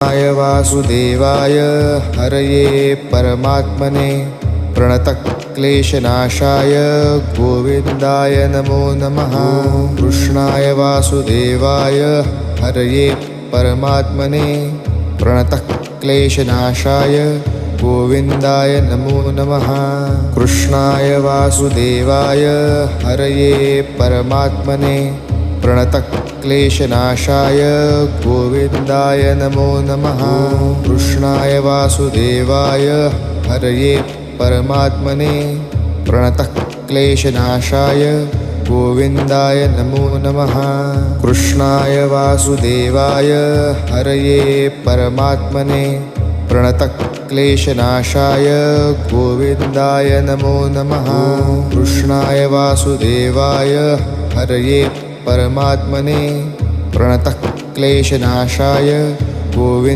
कृष्णाय वासुदेवाय हरये परमात्मने प्रणतक्लेशनाशाय गोविन्दाय नमो नमः। कृष्णाय वासुदेवाय हरये परमात्मने प्रणतक्लेशनाशाय गोविन्दाय नमो नमः। कृष्णाय वासुदेवाय हरये परमात्मने प्रणतक्लेशनाशाय गोविन्दाय नमो नमः। कृष्णाय वासुदेवाय हरये परमात्मने प्रणतक्लेशनाशाय गोविन्दाय नमो नमः। कृष्णाय वासुदेवाय हरये परमात्मने प्रणतक्लेशनाशाय गोविन्दाय नमो नमः। कृष्णाय वासुदेवाय हरये परमात्मने प्रणतक्लेशनाशाय गोविन्दाय